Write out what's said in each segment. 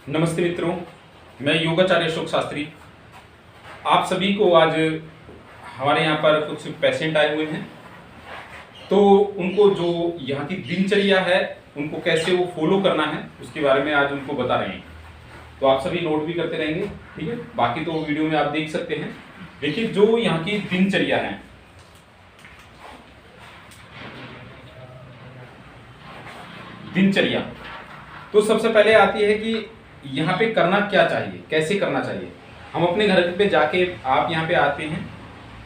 नमस्ते मित्रों, मैं योगाचार्य अशोक शास्त्री। आप सभी को आज हमारे यहाँ पर कुछ पेशेंट आए हुए हैं, तो उनको जो यहाँ की दिनचर्या है उनको कैसे वो फॉलो करना है उसके बारे में आज उनको बता रहे हैं। तो आप सभी नोट भी करते रहेंगे, ठीक है। बाकी तो वीडियो में आप देख सकते हैं। देखिए जो यहाँ की दिनचर्या है, दिनचर्या तो सबसे पहले आती है कि यहाँ पे करना क्या चाहिए, कैसे करना चाहिए। हम अपने घर पे जाके आप यहाँ पे आते हैं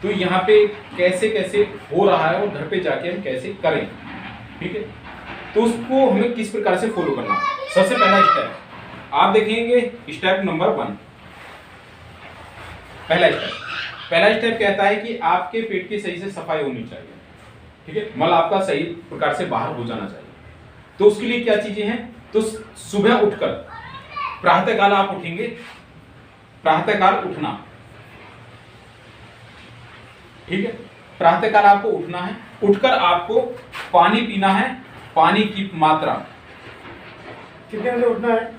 तो यहाँ पे कैसे कैसे हो रहा है और घर पे जाके हम कैसे करें, ठीक है। तो उसको हमें किस प्रकार से फॉलो करना है। सबसे पहला स्टेप आप देखेंगे, स्टेप नंबर 1। पहला स्टेप कहता है कि आपके पेट की सही से सफाई होनी चाहिए, ठीक है। मल आपका सही प्रकार से बाहर हो जाना चाहिए। तो उसके लिए क्या चीजें हैं, तो सुबह उठकर प्रातःकाल आप उठेंगे, प्रातःकाल उठना, ठीक है। प्रातःकाल आपको उठना है, उठकर आपको पानी पीना है। पानी की मात्रा कितने बजे उठना है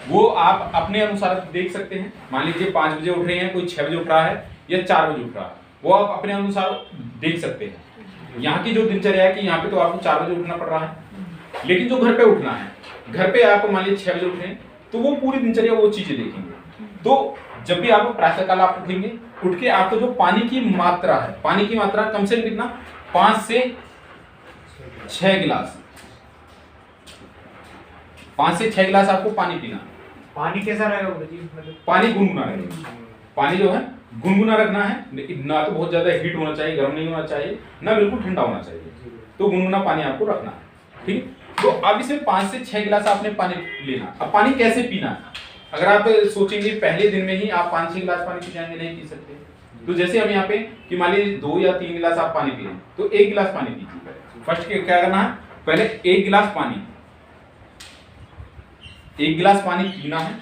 वो आप अपने अनुसार देख सकते हैं। मान लीजिए 5 बजे उठ रहे हैं, कोई 6 बजे उठ रहा है या 4 बजे उठ रहा है, वो आप अपने अनुसार देख सकते हैं। यहाँ की जो दिनचर्या है कि यहाँ पे तो आपको 4 बजे उठना पड़ रहा है, लेकिन जो घर पे उठना है, घर पे आप मान लीजिए 6 बजे उठ रहे हैं, तो वो पूरी दिनचर्या वो चीजें देखेंगे। तो जब भी आप प्रातःकाल आप उठेंगे, उठ के आपको जो पानी की मात्रा है, पानी की मात्रा कम से कम कितना, 5 से 6 गिलास, 5 से 6 गिलास आपको पानी पीना। पानी कैसा रहेगा गुरुजी? मतलब पानी गुनगुना रहेगा, पानी जो है गुनगुना रखना है, लेकिन ना तो बहुत ज्यादा हीट होना चाहिए, गर्म नहीं होना चाहिए, ना बिल्कुल ठंडा होना चाहिए। तो गुनगुना पानी आपको रखना है, ठीक है। तो अब इसमें 5 से 6 गिलास आपने पानी लेना। अब पानी कैसे पीना है, अगर आप सोचेंगे पहले दिन में ही आप 5-6 गिलास पानी पी जाएंगे, नहीं पी सकते। तो जैसे हम यहाँ पे कि मान लीजिए 2 या 3 गिलास आप पानी पी रहे हैं, तो 1 गिलास पानी पीजिए। फर्स्ट क्या करना है, पहले 1 गिलास पानी, 1 गिलास पानी पीना है,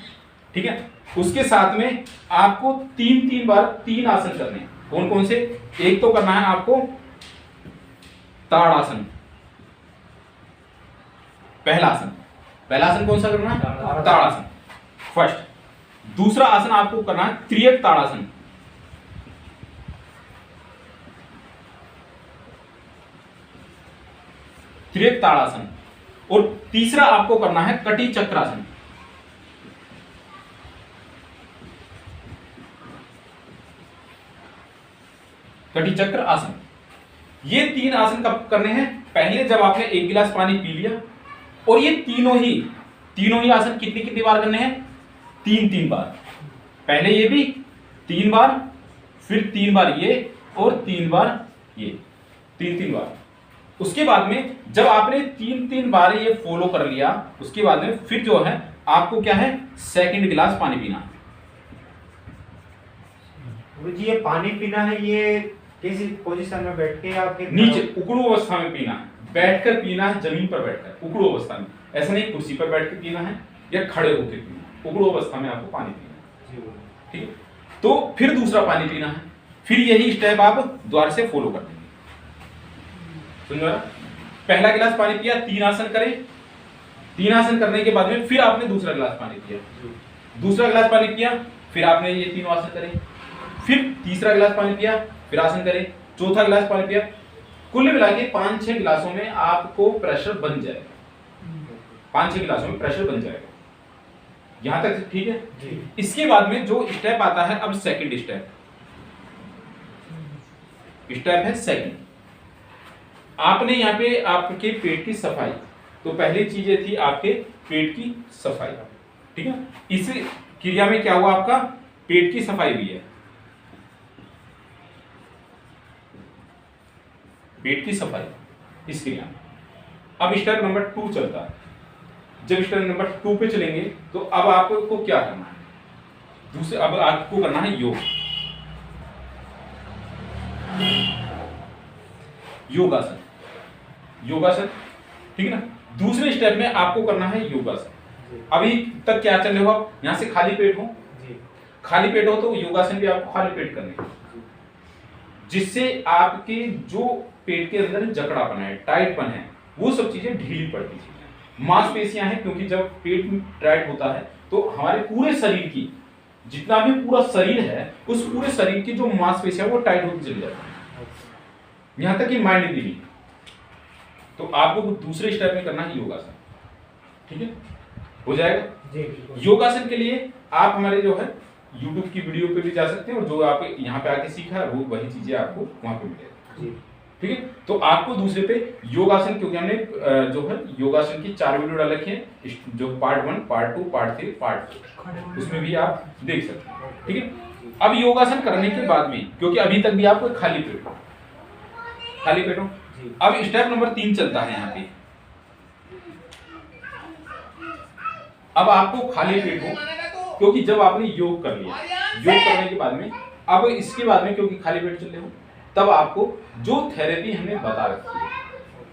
ठीक है। उसके साथ में आपको 3 बार 3 आसन करने हैं। कौन कौन से? एक तो करना है आपको ताड़ासन, पहला आसन कौन सा करना है? ताड़ासन फर्स्ट। दूसरा आसन आपको करना है त्रियक ताड़ासन, त्रियक ताड़ासन। और तीसरा आपको करना है कटी चक्रासन, कटी चक्र आसन। ये 3 आसन कब करने हैं? पहले जब आपने 1 गिलास पानी पी लिया, और ये तीनों ही आसन कितनी कितनी बार करने हैं? 3 बार। पहले ये भी 3 बार, फिर 3 बार ये, और 3 बार ये, 3 बार। उसके बाद में जब आपने 3 बार ये फॉलो कर लिया, उसके बाद में फिर जो है आपको क्या है, सेकंड गिलास पानी पीना है। गुरुजी ये पानी पीना है, ये किसी पोजीशन में बैठ के या फिर नीचे उकड़ू अवस्था में पीना है, बैठकर पीना है, जमीन पर बैठकर, उकड़ू अवस्था में। ऐसा नहीं कुर्सी पर बैठ के पीना है या खड़े होकर पीना है, उकड़ू अवस्था में आपको पानी पीना है, ठीक है। तो फिर दूसरा पानी पीना है, फिर यही स्टेप आप द्वार से फॉलो कर देंगे। समझो? पहला गिलास पानी पिया, 3 आसन करें, 3 आसन करने के बाद में फिर आपने दूसरा गिलास पानी पिया, दूसरा गिलास पानी पिया, फिर आपने ये 3 आसन करें, फिर तीसरा गिलास पानी पिया, फिर आसन करें, चौथा गिलास पानी पिया। कुल मिला के 5-6 गिलासों में आपको प्रेशर बन जाएगा, 5-6 गिलासों में प्रेशर बन जाएगा। यहां तक ठीक है। इसके बाद में जो स्टेप आता है, अब सेकंड स्टेप है सेकंड। आपने यहाँ पे आपके पेट की सफाई, तो पहली चीजें थी आपके पेट की सफाई, ठीक है। इस क्रिया में क्या हुआ, आपका पेट की सफाई हुई है, पेट की सफाई इस क्रिया में। अब स्टेप नंबर 2 चलता है। जब स्टेप नंबर 2 पे चलेंगे तो अब आपको क्या करना है, अब आपको करना है योगासन, ठीक है ना। दूसरे स्टेप में आपको करना है योगासन। अभी तक क्या चल रहे हो आप, यहां से खाली पेट हो तो योगासन भी आपको खाली पेट करने हैं, जिससे आपके जो पेट के अंदर जकड़ापन है, टाइटपन है, वो सब चीजें ढीली पड़ती हैं। मांसपेशियां हैं, क्योंकि जब पेट टाइट होता है तो हमारे पूरे शरीर की, जितना भी पूरा शरीर है, उस पूरे शरीर की जो मांसपेशियां वो टाइट होती चली जाती है, यहां तक कि माइंड भी। तो आपको दूसरे स्टेप में करना है योगासन, ठीक है, हो जाएगा जी। योगासन के लिए आप हमारे जो है YouTube की वीडियो पे भी जा सकते हैं, और जो आप यहाँ पे आके सीखा है वो वही चीजें आपको वहां पे मिलेगी, ठीक है। तो आपको दूसरे पे योगासन, क्योंकि हमने जो है योगासन की 4 वीडियो डाल रखी है, जो पार्ट 1, पार्ट 2, पार्ट 3, पार्ट 4, उसमें भी आप देख सकते हैं, ठीक है। अब योगासन करने के बाद में, क्योंकि अभी तक भी आपको खाली पेट हो, अब स्टेप नंबर 3 चलता है यहाँ पे। अब आपको खाली पेट हो, क्योंकि जब आपने योग कर लिया, योग करने के बाद में अब इसके बाद में क्योंकि खाली पेट चल रहे हो, तब आपको जो थेरेपी हमने बता रखी है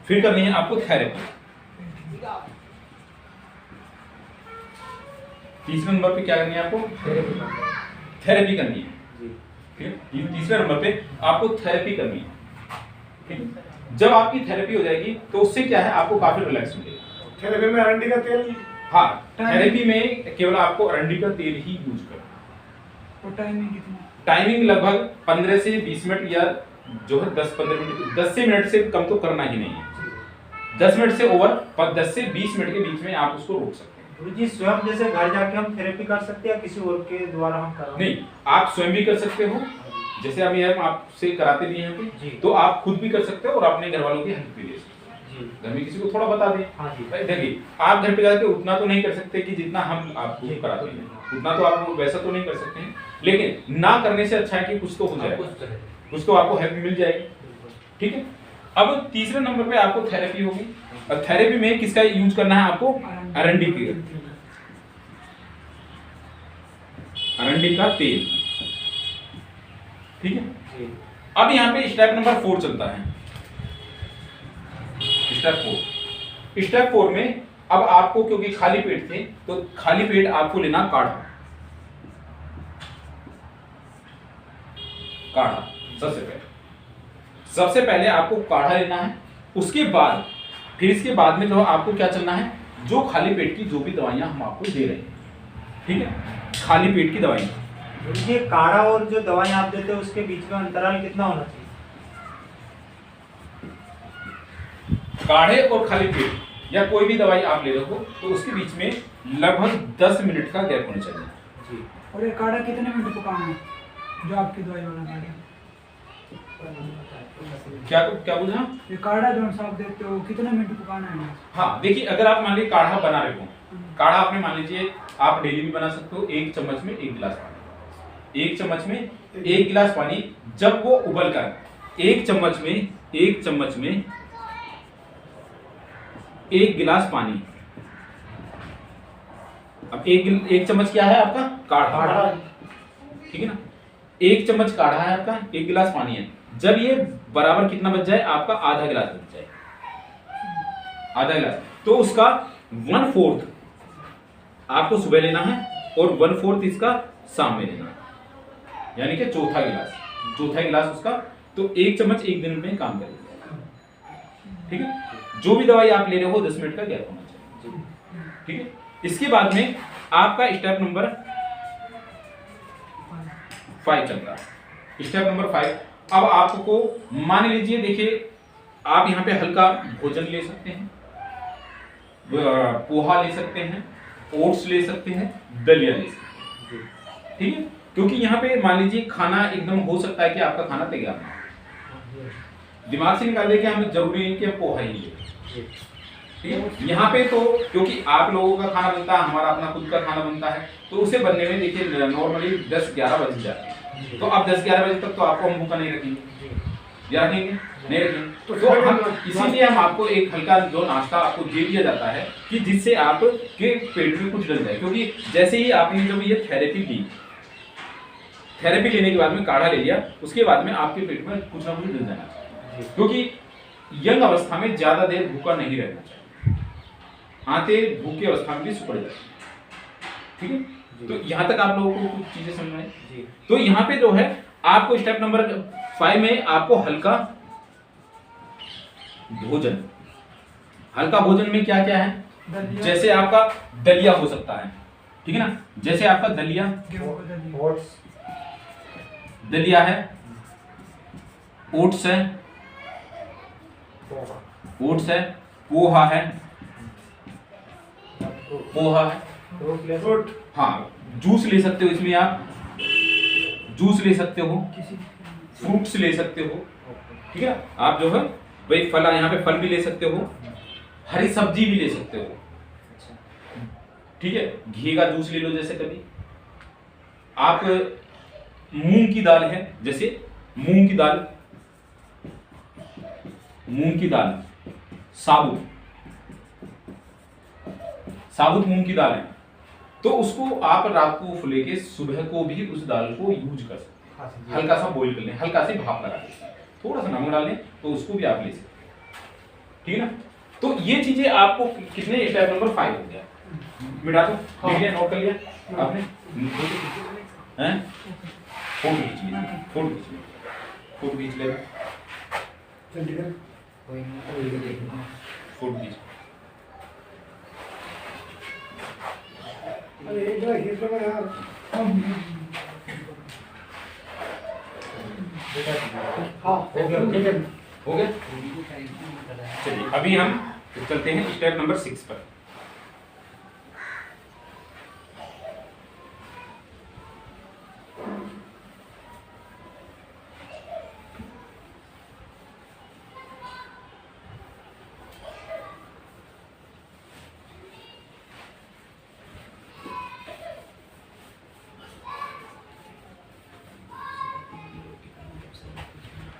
फिर करनी है आपको थेरेपी। तीसरे नंबर पे क्या करनी है आपको? थेरेपी करनी है, ठीक है। तीसरे नंबर पे आपको थेरेपी करनी है, ठीक है। जब आपकी थेरेपी हो जाएगी तो उससे क्या है, आपको काफी रिलैक्स मिलेगा। थेरेपी में अरंडी का तेल, हाँ, थेरेपी में केवल आपको अरंडी का तेल ही यूज करना। टाइमिंग कितनी? टाइमिंग लगभग 15 से 20 मिनट, या जो है 10-15 मिनट, 10 से मिनट से कम तो करना ही नहीं है। 10 मिनट से ओवर, पर 10 से 20 मिनट के बीच में आप उसको रोक सकते हैं। गुरुजी स्वयं जैसे घर जाके हम थेरेपी कर सकते हैं या किसी और के द्वारा हम कर? नहीं, आप स्वयं भी कर सकते हो, जैसे अभी हम आपसे कराते भी हैं, तो आप खुद भी कर सकते हो और अपने घर वालों की हेल्प भी ले सकते हो। घर में किसी को थोड़ा बता दें। हाँ जी। देखिए, आप घर पे जाके उतना तो नहीं कर सकते कि जितना हम आपको कराते हैं, उतना तो आप वैसा तो नहीं कर सकते हैं, लेकिन ना करने से अच्छा है कि कुछ तो हो जाए, कुछ तो आपको हेल्प मिल जाएगी, ठीक है। अब तीसरे नंबर पे आपको थेरेपी होगी, और थेरेपी में किसका यूज करना है आपको? अरंडी की, अरंडी का तेल, ठीक है। अब यहाँ पे स्टेप नंबर 4 चलता है। स्टेप 4 में अब आपको, क्योंकि खाली पेट थे, तो खाली पेट आपको लेना काढ़ा। सबसे पहले आपको काढ़ा लेना है। उसके बाद फिर इसके बाद में जो आपको क्या चलना है, जो खाली पेट की जो भी दवाइयां हम आपको दे रहे हैं, ठीक है, खाली पेट की दवाई। ये काढ़ा और जो दवाई आप देते हो उसके बीच में अंतराल कितना होना चाहिए? काढ़े और खाली पेट या कोई भी दवाई आप ले रहे हो तो उसके बीच में लगभग 10 मिनट का गैप होना चाहिए जी। और ये काढ़ा कितने मिनट पकाना है, जो आपकी दवाई वाला काढ़ा? क्या बुझा? ये काढ़ा जो आप देते हो कितने मिनट पकाना है? हाँ, देखिए, अगर आप मान लीजिए काढ़ा बना रहे हो, काढ़ा आपने मान लीजिए आप डेली भी बना सकते हो, 1 चम्मच में 1 गिलास पानी, 1 चम्मच में 1 गिलास पानी, जब वो उबल कर 1 चम्मच में 1 गिलास पानी, अब एक चम्मच क्या है आपका? काढ़ा, ठीक है ना। 1 चम्मच काढ़ा है आपका, 1 गिलास पानी है। जब ये बराबर कितना बच जाए आपका? आधा गिलास बच जाए, आधा गिलास, तो उसका 1/4 आपको सुबह लेना है और 1/4 इसका शाम में लेना है, यानी कि चौथा गिलास उसका। तो 1 चम्मच 1 दिन में काम करेगा, ठीक है। जो भी दवाई आप ले रहे हो 10 मिनट का गैप होना चाहिए, ठीक है। इसके बाद में आपका स्टेप नंबर 5 चल रहा है। स्टेप नंबर 5, अब आपको मान लीजिए, देखिए, आप यहाँ पे हल्का भोजन ले सकते हैं, पोहा ले सकते हैं, ओट्स ले सकते हैं, दलिया ले सकते हैं, ठीक है। क्योंकि यहाँ पे मान लीजिए खाना एकदम हो सकता है कि आपका खाना तैयार ना हो, दिमाग से निकाल दे कि हम जरूरी नहीं कि पोहा ही ले, ठीक है। यहाँ पे तो क्योंकि आप लोगों का खाना बनता है, हमारा अपना खुद का खाना बनता है, तो उसे बनने में देखिए नॉर्मली 10-11 बज जाते हैं। तो अब 10-11 बजे तक तो आपको हम भूखा नहीं रखेंगे, या रखेंगे? नहीं रखेंगे। तो हम इसीलिए हम आपको एक हल्का जो नाश्ता आपको दे दिया जाता है कि जिससे आपके पेट में कुछ डल जाए, क्योंकि जैसे ही आपने जब ये थेरेपी लेने के बाद में काढ़ा ले लिया, उसके बाद में आपके पेट में कुछ ना कुछ डल जाना चाहिए, क्योंकि यंग अवस्था में ज्यादा देर भूखा नहीं रहना चाहिए, आते भूख की अवस्था में भी सुपड़ जाती है, ठीक है। तो यहाँ तक आप लोगों को कुछ चीजें समझ में आई। तो यहाँ पे जो है आपको स्टेप नंबर 5 में आपको हल्का भोजन में क्या क्या है? दलिया, जैसे आपका दलिया हो सकता है, ठीक है ना, जैसे आपका दलिया, गेहूं का दलिया, ओट्स, दलिया है, ओट्स है, पोहा, ओट्स है, पोहा है, पोहा है, फ्रूट, हाँ जूस ले सकते हो इसमें आप, जूस ले सकते हो, किसी फ्रूट्स ले सकते हो, ठीक है, आप जो है वही फल, यहाँ पे फल भी ले सकते हो, हरी सब्जी भी ले सकते हो, ठीक है, घी का जूस ले लो जैसे कभी आप, मूंग की दाल है, जैसे मूंग की दाल, मूंग की दाल साबुत, साबुत मूंग की दाल है, तो उसको आप रात को फुले के सुबह को भी उस दाल को यूज कर सकते हैं, हल्का सा बॉईल कर लें, हल्का से भाप लगा लें, थोड़ा सा नमक डाल लें, तो उसको भी आप ले सकते हैं, ठीक है ना। तो ये चीजें आपको कितने, स्टेप नंबर 5 हो गया, मिटा दो, लिख लिया, नोट कर लिया आपने, हैं, फोटो खींच लीजिए, फोटो खींच लीजिए, फोटो खींच लेगा, फोटो खींच, हो गया। चलिए अभी हम चलते हैं स्टेप नंबर 6 पर।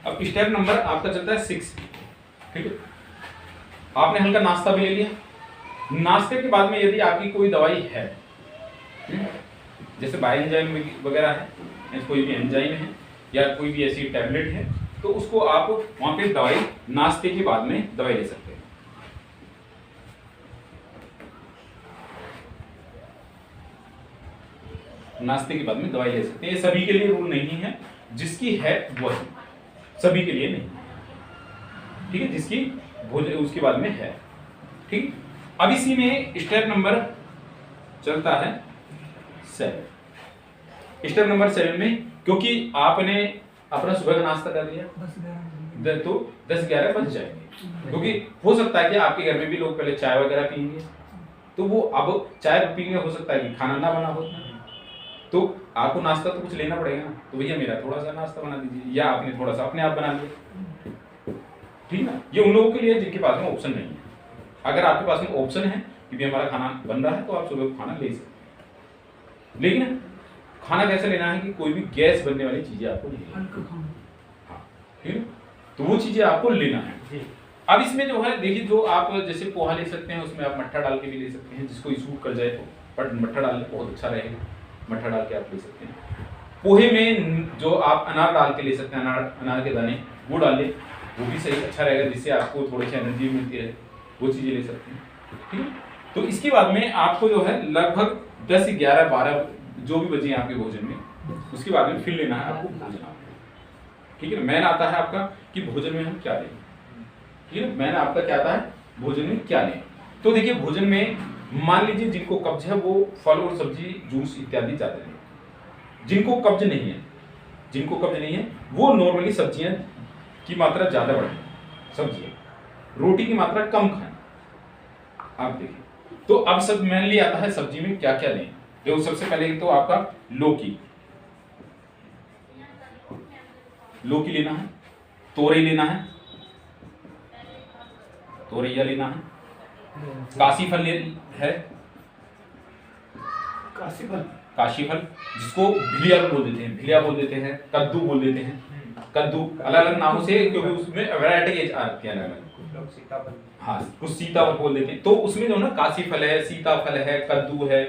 अब स्टेप नंबर आपका चलता है 6, ठीक है। आपने हल्का नाश्ता भी ले लिया, नाश्ते के बाद में यदि आपकी कोई दवाई है, जैसे बायो एंजाइम वगैरह है, या कोई भी एंजाइम है या कोई भी ऐसी टैबलेट है, तो उसको आप वहां पे दवाई नाश्ते के बाद में दवाई ले सकते हैं। नाश्ते के बाद में दवाई ले सकते हैं, ये सभी के लिए रूल नहीं है, जिसकी है वही, सभी के लिए नहीं, ठीक है, जिसकी भोजन उसके बाद में है, ठीक। अब इसी में स्टेप नंबर चलता है 7। स्टेप नंबर 7 में, क्योंकि आपने अपना सुबह का नाश्ता कर लिया, 10-11 तो 10-11 बज जाएंगे, क्योंकि हो सकता है कि आपके घर में भी लोग पहले चाय वगैरह पियेंगे, तो वो अब चाय पीएंगे, हो सकता है कि खाना ना बना हो, तो आपको नाश्ता तो कुछ लेना पड़ेगा ना, तो भैया मेरा थोड़ा सा नाश्ता बना दीजिए, या आपने थोड़ा सा अपने आप बना लिया, ठीक ना। ये उन लोगों के लिए जिनके पास में ऑप्शन नहीं है। अगर आपके पास में ऑप्शन है कि भैया हमारा खाना बन रहा है, तो आप सुबह खाना ले सकते हैं, लेकिन खाना कैसे लेना है कि कोई भी गैस बनने वाली चीजें आपको नहीं लेनी, हल्का खाना, हाँ, ठीक है, तो वो चीजें आपको लेना है। अब इसमें जो है देखिए, जो आप जैसे पोहा ले सकते हैं, उसमें आप मट्ठा डाल के भी ले सकते हैं, जिसको सूट कर जाए तो, बट मट्ठा डालने बहुत अच्छा रहेगा, मट्ठा डाल के आप ले सकते हैं। पोहे में जो आप अनार डाल के ले सकते हैं, अनार के दाने वो डाल लें, वो भी सही अच्छा रहेगा, जिससे आपको थोड़ी सी एनर्जी मिलती है, वो चीज़ें ले सकते हैं, ठीक है। तो इसके बाद में आपको जो है लगभग 10, 11, 12 जो भी बचे आपके भोजन में, उसके बाद में फिर लेना है आपको भोजन आपको, ठीक है। मैन आता है आपका कि भोजन में हम क्या लें, ठीक है, मैन आपका क्या आता है भोजन में क्या लें। तो देखिए भोजन में मान लीजिए जिनको कब्ज है वो फल और सब्जी, जूस इत्यादि ज्यादा लें। जिनको कब्ज नहीं है, जिनको कब्ज नहीं है वो नॉर्मली सब्जियां की मात्रा ज्यादा बढ़ाएं, सब्जियां, रोटी की मात्रा कम खाएं। आप देखिए, तो अब सब मेनली आता है सब्जी में क्या क्या लें। देखो सबसे पहले तो आपका लौकी, लौकी लेना है, तोरई लेना है, तोरैया लेना है, काशी फल है, काशी फल जिसको भिलिया बोल देते हैं, भिलिया बोल देते हैं, कद्दू बोल देते हैं, कद्दू अलग अलग नामों से, क्योंकि उसमें वैरायटी आती है अलग अलग, हाँ कुछ सीताफल बोल देते हैं। तो उसमें जो ना काशी फल है, सीताफल है, कद्दू है,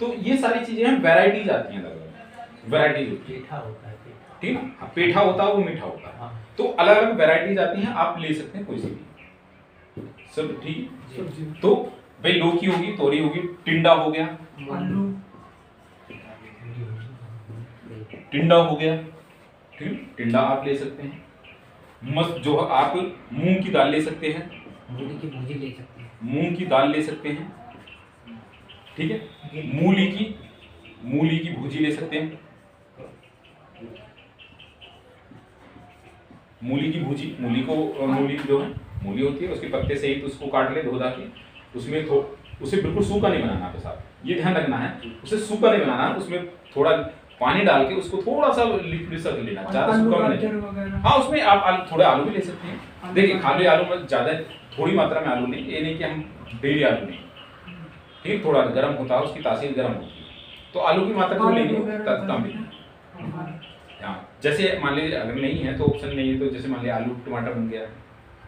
तो ये सारी चीजें हैं, वैरायटीज आती हैं, अलग अलग वैरायटीज होती है, ठीक है ना। पेठा होता है वो मीठा होता है, तो अलग अलग वैरायटीज आती हैं, आप ले सकते हैं कोई सी भी, सब ठीक। तो भाई लौकी होगी, तोरी होगी, टिंडा हो गया, आलू, टिंडा हो गया, ठीक, टिंडा आप ले सकते हैं। मस्त जो आप मूंग की दाल ले सकते हैं, मूली की भुजी ले सकते हैं, मूंग की दाल ले सकते हैं, ठीक है। मूली की भुजी ले सकते हैं, मूली की भुजी, मूली जो है मूली होती है उसके पत्ते से ही उसको काट ले, धो धा के उसमें उसे बिल्कुल सूखा नहीं बनाना आपके साथ, ये ध्यान रखना है, उसे सूखा नहीं बनाना, उसमें थोड़ा पानी डाल के उसको थोड़ा सा लिक्विड सा कर लेना, ज्यादा सूखा नहीं। हाँ, उसमें आप थोड़े आलू भी ले सकते हैं। देखिए खाली आलू में ज्यादा थोड़ी मात्रा में आलू लें, ये नहीं कि हम डेली आलू लें, ठीक, थोड़ा गर्म होता है, उसकी तासीर गर्म होती है, तो आलू की मात्रा जो लेंगे कम भी। हाँ, जैसे मान लीजिए अगर नहीं है तो ऑप्शन नहीं है, तो जैसे मान लीजिए आलू टमाटर बन गया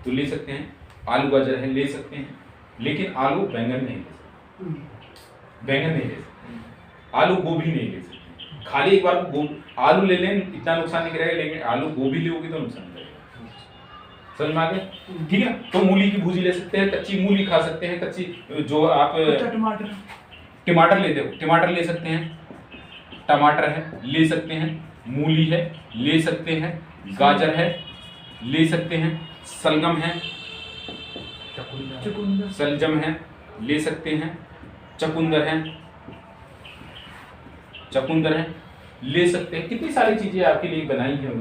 तो ले सकते हैं, आलू गाजर है ले सकते हैं, लेकिन आलू बैंगन नहीं ले सकते, बैंगन नहीं ले सकते, आलू गोभी नहीं ले सकते। खाली एक बार आलू ले लें इतना नुकसान नहीं करेगा, लेकिन आलू गोभी लोगे तो नुकसान करेगा, समझ में आ गया? ठीक है ना। तो मूली की भुजी ले सकते हैं, कच्ची मूली खा सकते हैं, कच्ची जो आप टमाटर ले सकते हैं, टमाटर है ले सकते हैं, मूली है ले सकते हैं, गाजर है ले सकते हैं, सलगम है ले सकते हैं, चकुंदर है ले सकते हैं। कितनी सारी चीजें आपके लिए बनाई हैं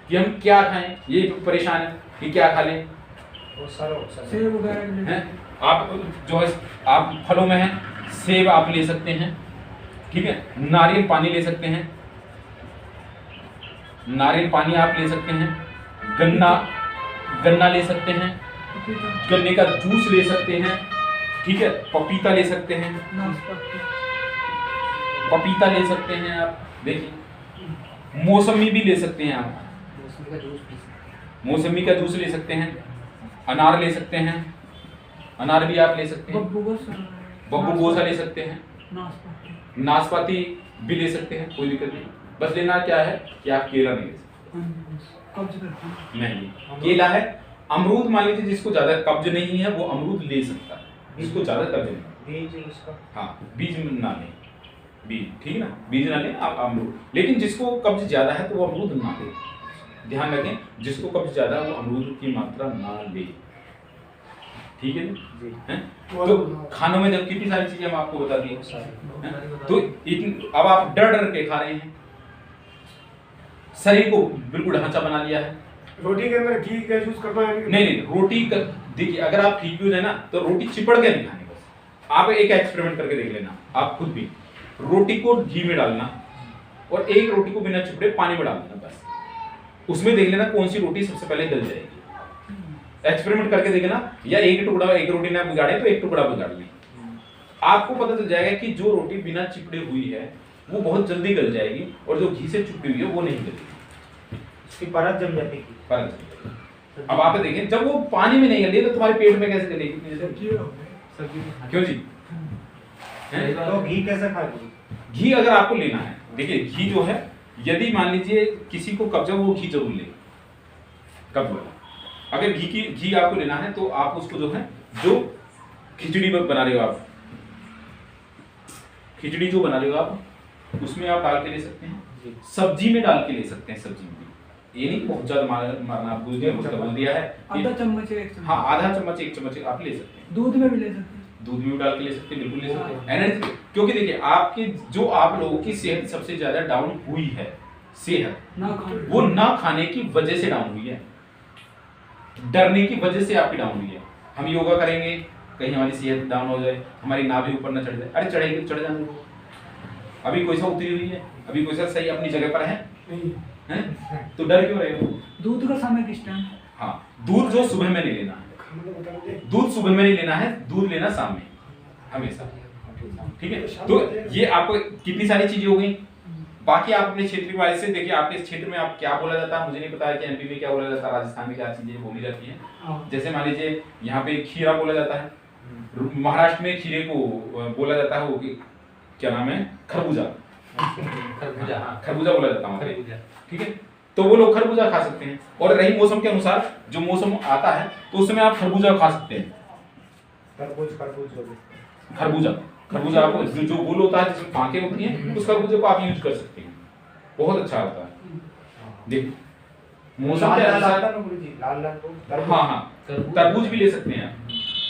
कि हम क्या खाएं, ये परेशान है कि क्या खा लें। सेब वगैरह हैं आप जो है आप फलों में हैं, सेब आप ले सकते हैं, ठीक है, नारियल पानी ले सकते हैं, नारियल पानी आप ले सकते हैं, गन्ना ले सकते हैं, गन्ने का जूस ले सकते हैं, ठीक है, पपीता ले सकते हैं, पपीता ले सकते हैं आप, देखिए मौसमी भी ले सकते हैं आप, मौसमी का जूस ले सकते हैं, अनार ले सकते हैं, अनार भी आप ले सकते हैं, बब्बू गोसा ले सकते हैं, नाशपाती भी ले सकते हैं, कोई दिक्कत नहीं। बस लेना क्या है कि आप केला नहीं ले सकते, नहीं केला है। अमरूद मान लीजिए जिसको ज्यादा कब्ज नहीं है वो अमरूद ले सकता है, जिसको ज्यादा कब्ज नहीं, हाँ बीज ना लें, बीज ठीक है ना, बीज ना लें आप अमरूद, लेकिन जिसको कब्ज ज्यादा है तो वो अमरूद ना ले, ध्यान रखें, जिसको कब्ज ज्यादा है वो अमरूद की मात्रा ना ले, ठीक है जी हैं। तो खानों में जब कितनी सारी चीजें हम आपको बता दी, तो अब आप डर के खा रहे हैं, शरीर को बिल्कुल ढांचा बना लिया है। रोटी के अंदर घी का यूज करना है? नहीं, रोटी देखिए अगर आप ठीक है ना तो रोटी चिपड़ के नहीं खानी, बस आप एक एक्सपेरिमेंट करके देख लेना, आप खुद भी रोटी को घी में डालना और एक रोटी को बिना चिपड़े पानी में डाल देना, बस उसमें देख लेना कौन सी रोटी सबसे पहले गल जाएगी, एक्सपेरिमेंट करके देखना, या एक रोटी ना बिगाड़े तो एक टुकड़ा बिगाड़ लें, आपको पता चल जाएगा कि जो रोटी बिना चिपड़े हुई है वो बहुत जल्दी गल जाएगी और जो घी से चिपड़ी हुई है वो नहीं गलेगी, उसकी परत जम जाती है, परत जम जाएगी। अब आप देखें जब वो पानी में नहीं गली तो तुम्हारे पेट में कैसे गलेगी, क्यों जी? तो घी कैसे खाएगी? घी अगर आपको लेना है, देखिए घी जो है, यदि मान लीजिए किसी को कब्ज है वो घी जरूर ले, कब्ज वाला, अगर घी आपको लेना है तो आप उसको जो है, जो खिचड़ी बना रहे हो आप, खिचड़ी जो बना रहे हो आप उसमें आप डाल के ले सकते हैं, सब्जी में डाल के ले सकते हैं, सब्जी में, ये नहीं बहुत ज्यादा मारना, आपको बोल दिया है आधा चम्मच एक चम्मच, हाँ आधा चम्मच एक चम्मच आप ले सकते हैं, दूध में भी ले सकते हैं, दूध में भी डाल के ले सकते हैं, बिल्कुल ले सकते हैं एनर्जी, क्योंकि देखिए आपके जो आप लोगों की सेहत सबसे ज्यादा डाउन हुई है, सेहत वो ना खाने की वजह से डाउन हुई है, डरने की वजह से आपकी डाउन हुई है। हम योगा करेंगे कहीं हमारी सेहत डाउन हो जाए, हमारी नाभि ऊपर ना चढ़ जाए, अरे चढ़ेगी चढ़ जाने दो, अभी कोई सा उतरी हुई है, अभी कोई सा सही अपनी जगह पर है, तो डर क्यों रहे हो? दूध का समय किस टाइम? हाँ, दूध जो सुबह में नहीं लेना है, दूध सुबह में नहीं लेना है, दूध लेना शाम में हमेशा, ठीक है। तो ये आपको कितनी सारी चीजें हो गई, बाकी आप अपने क्षेत्र वाले से देखिए, आपके क्षेत्र में आप क्या बोला जाता है, मुझे नहीं पता है कि एमपी में क्या बोला जाता है, राजस्थान में क्या चीजें बोली जाती है। जैसे मान लीजिए यहाँ पे खीरा बोला जाता है, महाराष्ट्र में खीरे को बोला जाता है वो क्या नाम है, खरबूजा, खरबूजा बोला जाता है, ठीक है। तो वो लोग खरबूजा खा सकते हैं, और रही मौसम के अनुसार जो मौसम आता है तो उस समय आप खरबूजा खा सकते हैं, खरबूजा आपको जो गोल होता है जिसमें फांके होती हैं, उस खरबूजे को आप यूज कर सकते हैं, बहुत अच्छा होता है। देखिए मौसम के अनुसार, हाँ तरबूज भी ले सकते हैं,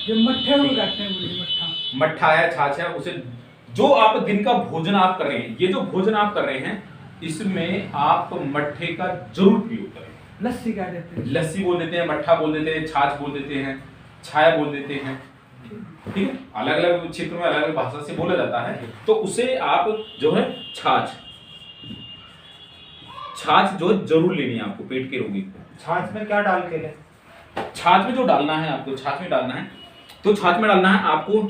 जो मट्ठे में कहते हैं, मट्ठा मट्ठा है, छाछ है, उसे जो आप दिन का भोजन आप कर रहे हैं, ये जो भोजन आप कर रहे हैं इसमें आप मट्ठे का जरूर प्रयोग करें। लस्सी क्या देते हैं? लस्सी बोल देते हैं, मट्ठा बोल देते हैं, छाछ बोल देते हैं, छाया बोल देते हैं, ठीक है, अलग अलग क्षेत्र में अलग अलग भाषा से बोला जाता है। तो उसे आप जो है छाछ जो जरूर लेनी है आपको पेट के रोगी को। छाछ में क्या डाल के ले? छाछ में जो डालना है आपको, छाछ में डालना है तो छाछ में डालना है आपको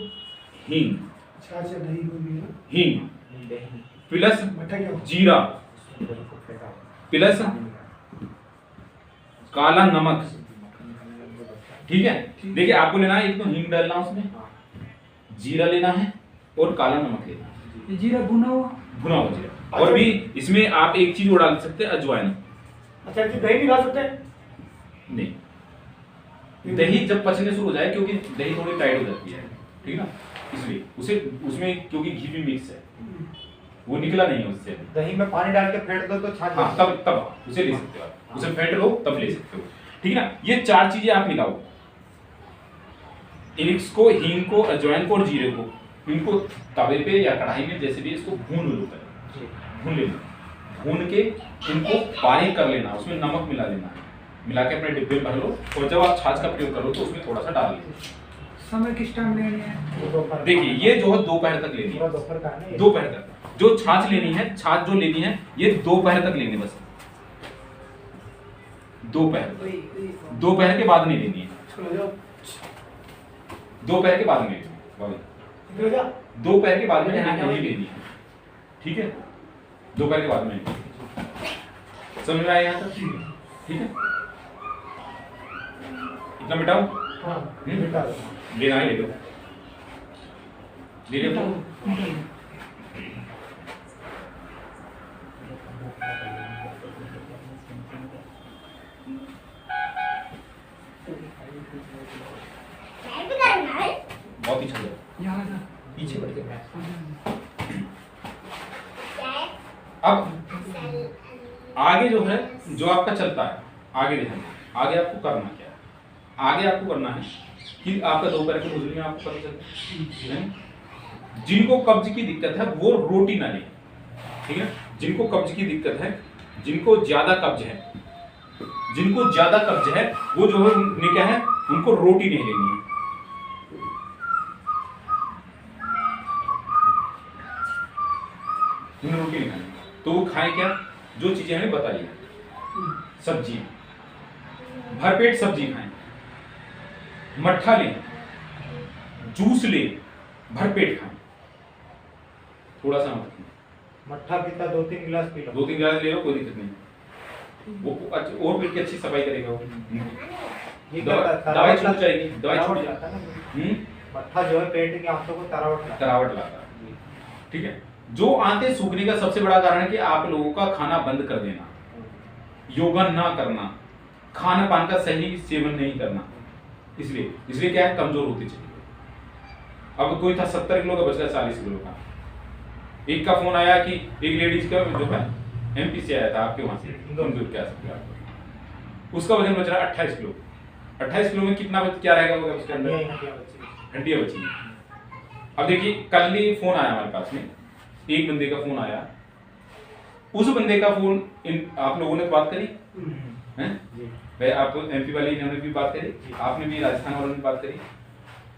हींग, छाछ या दही हो गई ना, हींग प्लस मट्ठा क्या जीरा प्लस काला नमक, ठीक है। देखिए आपको लेना है, एक तो हींग डालना उसमें, जीरा लेना है और काला नमक लेना है, ये जीरा भुना हुआ जीरा। और भी इसमें आप एक चीज और डाल सकते हैं, अजवाइन। अच्छा जी, दही भी खा सकते हैं? नहीं, दही जब पचने शुरू हो जाए, क्योंकि दही थोड़ी टाइट हो जाती है, ठीक है ना, इसलिए उसे उसमें क्योंकि घी भी मिक्स है, वो निकला नहीं है उससे। दही में पानी डाल के फेंट दो तो छाछ। हाँ, तब उसे ले सकते हो आप, उसे फेंट लो तब ले सकते हो, ठीक है ना। ये चार चीजें आप मिलाओ, इसको, हींग को, अजवाइन को और जीरे को, इनको तवे पे या कढ़ाई में जैसे भी इसको भून लो, भून लेना, भून के इनको बारीक कर लेना, उसमें नमक मिला लेना, मिला के अपने डिब्बे में भर लो और जब आप छाछ का प्रयोग करो तो उसमें थोड़ा सा डाल लो। समय किस टाइम लेनी है? देखिए ये जो है दोपहर तक लेनी है, दोपहर का है ना, दोपहर तक जो छाछ लेनी है, छाछ जो लेनी है ये दोपहर तक लेनी, बस दोपहर के बाद नहीं लेनी है, दोपहर के बाद में दोपहर के बाद में नहीं लेनी है, ठीक है, दोपहर के बाद में समझ में आया यहाँ तक, ठीक है। इतना मिटाओ, लेना है ले लो, ले लो। बहुत ही अच्छा, यहाँ जा। पीछे बढ़ के अब आगे जो है, जो आपका चलता है आगे, ध्यान आगे आपको करना क्या है, आगे आपको करना है कि आपका दोपहर के भोजन में आपको पता चलता है, जिनको कब्ज की दिक्कत है वो रोटी ना लें, ठीक है, जिनको कब्ज की दिक्कत है, जिनको ज्यादा कब्ज है, जिनको ज्यादा कब्ज है वो जो है उन्हें क्या है, उनको रोटी नहीं लेनी है, उन्हें रोटी नहीं खानी, तो वो खाएं क्या, जो चीजें हमें बताइए, सब्जी, भरपेट सब्जी खाएं, मट्ठा लें, जूस लें, भरपेट खाएं, थोड़ा सा मट्ठा पीता 2-3 गिलास पी लो, 2-3 गिलास ले लो, कोई दिक्कत नहीं, वो और पेट की अच्छी सफाई करेगा वो, दवाई छूट जाएगी, दवाई छूट जाएगी, मट्ठा जो है पेट की आंतों को तरावट लाता है, ठीक है। जो आंतें सूखने का सबसे बड़ा कारण है कि आप लोगों का खाना बंद कर देना, योगा ना करना, खाना पान का सही सेवन नहीं करना, इसलिए क्या है, कमजोर होती चली गई। अब कोई था 70 किलो का, बच गया 40 किलो का। एक का फोन आया कि एक लेडीज का जो है एमपी से आया था, आपके वहां से क्या सकते हैं, उसका वजन बच रहा है 28 किलो। 28 किलो में कितना क्या रहेगा उसके अंदर, हड्डियां बची हैं। अब देखिए कल ही फोन आया हमारे पास में, एक बंदे का फोन आया, उस बंदे का फोन आप लोगों ने बात करी हैं, भाई आप तो एमपी वाले इन्होंने भी बात करी, आपने भी राजस्थान वालों ने बात करी,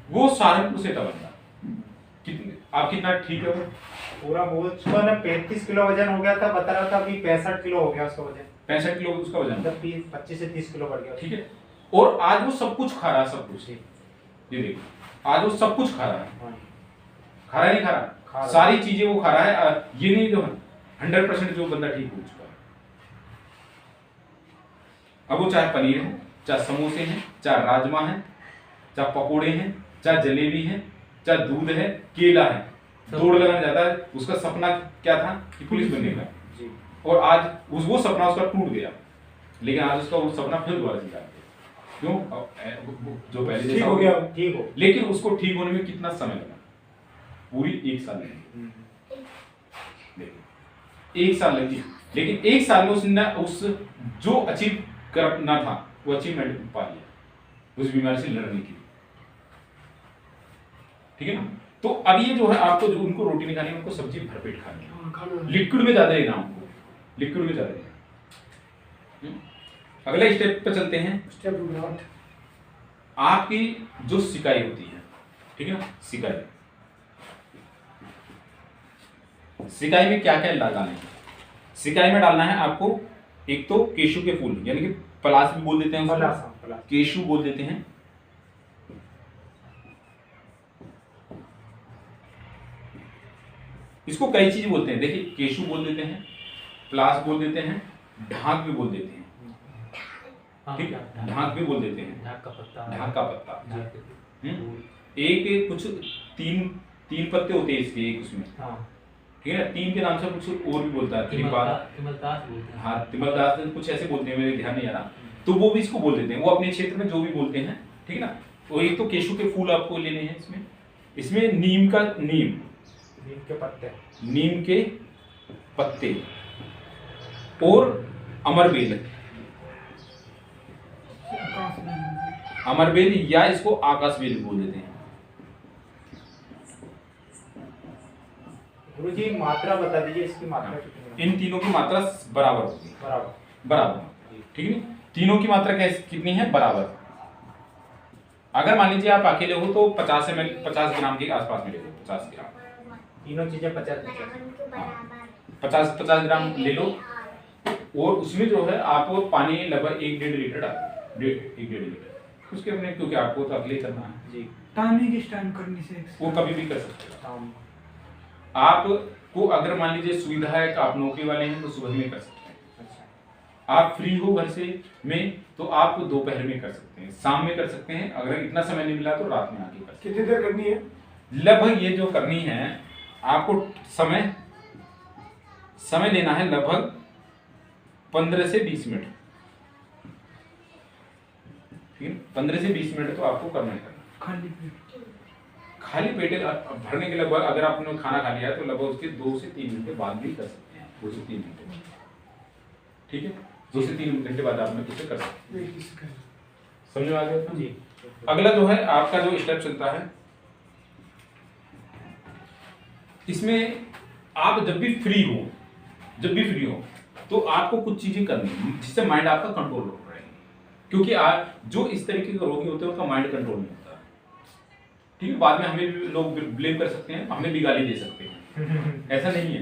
वो सहारनपुर से था बंदा, आप कितना ठीक है वो पूरा, वो उसका ना 35 किलो वजन हो गया था, बता रहा था अभी 65 किलो हो गया उसका वजन, 65 किलो उसका वजन, मतलब 25 से 30 किलो बढ़ गया, ठीक है। और आज वो सब कुछ खा रहा है, सब कुछ, ये देखो आज वो सब कुछ खा रहा है, खा रहा है नहीं खा रहा, सारी चीजें वो खा रहा है, ये नहीं जो 100% जो बंदा ठीक हो चुका है। अब वो चाहे पनीर है, चाहे समोसे हैं, चाहे राजमा है, चाहे पकोड़े हैं, चाहे जलेबी है, चाहे दूध है, केला है, दौड़ लगाने जाता है, उसका सपना क्या था कि पुलिस बनने का, और आज वो सपना उसका टूट गया, लेकिन आज उसका वो सपना फिर दोबारा जिंदा है। क्यों? जो पहले ठीक हो गया, ठीक हो, लेकिन उसको ठीक होने में कितना समय लगा, पूरी 1 साल लगी, 1 साल लगी, लेकिन 1 साल में उसने उस जो अचीव करना था वो अचीवमेंट पा लिया, उस बीमारी से लड़ने की, ठीक है ना। तो अब ये जो है आपको जो उनको रोटी नहीं खानी है, उनको सब्जी भरपेट खानी है। हाँ, खाना लिक्विड में ज्यादा लेना हमको, लिक्विड में ज्यादा लेना। अगले स्टेप पे चलते हैं। Step number 8। आपकी जो सिकाई होती है, ठीक है ना, सिकाई, सिकाई में क्या क्या डालना है? सिकाई में डालना है आपको एक तो केशू के फूल, यानी कि पलास भी बोल देते हैं उसको, पलास। केशू बोल देते हैं। इसको कई चीज बोलते हैं, देखिए केशू बोल देते हैं, प्लास बोल देते हैं, ढाक भी बोल देते हैं, ठीक है, ढाक भी बोल देते हैं, ढाक का पत्ता, ढाक का पत्ता। एक कुछ तीन पत्ते होते हैं इसके, एक उसमें, ठीक है ना, तीन के नाम से कुछ और भी बोलता है, तिमलदास बोलते हैं। हाँ, तिमलदास कुछ ऐसे बोलते हैं, मेरे ध्यान नहीं आ रहा, तो वो भी इसको बोल देते हैं, वो अपने क्षेत्र में जो भी बोलते हैं, ठीक है ना। तो एक तो केशू के फूल आपको लेने हैं इसमें नीम के पत्ते और अमरबेल, अमरबेल या इसको आकाशबेल बोल देते हैं। गुरु जी मात्रा बता दीजिए, इसकी मात्रा कितनी है? इन तीनों की मात्रा बराबर होगी, बराबर, ठीक है। तीनों की मात्रा कितनी है? बराबर। अगर मान लीजिए आप अकेले हो तो 50 ml 50 ग्राम के आसपास में ले लो, 50 ग्राम, तीनों चीजें 50 ग्राम ले लो। और उसमें जो है आपको पानी लगभग 1-1.5 लीटर डाल, 1-1.5 लीटर उसके अपने, क्योंकि आपको तो अगले करना है जी। टाइमिंग किस टाइम करनी से? वो कभी भी कर सकते हो शाम। आपको अगर मान लीजिए सुविधा है कि आप नौकरी वाले हैं तो सुबह में कर सकते हैं। अच्छा। आप फ्री हो घर से में तो आप दोपहर में कर सकते हैं, शाम में कर सकते हैं, अगर इतना समय नहीं मिला तो रात में आके कर सकते कितनी देर करनी है? हैं। लगभग ये जो करनी है आपको समय लेना है लगभग 15 से 20 मिनट, ठीक है, 15 से 20 मिनट तो आपको करना है। खाली पेट भरने के लगभग अगर आपने खाना खा लिया है तो लगभग उसके 2 से 3 घंटे बाद भी कर सकते हैं, 2 से 3 घंटे, ठीक है, 2 से 3 घंटे बाद आप इसे कर सकते हैं। समझ में आ गया जी। अगला जो है आपका जो स्टेप चलता है, इसमें आप जब भी फ्री हो तो आपको कुछ चीजें करनी है जिससे माइंड आपका कंट्रोल रहे, क्योंकि जो इस तरीके के रोगी होते हैं उनका माइंड कंट्रोल नहीं होता, ठीक है। बाद में हमें भी लोग ब्लेम कर सकते हैं, हमें भी गाली दे सकते हैं, ऐसा नहीं है,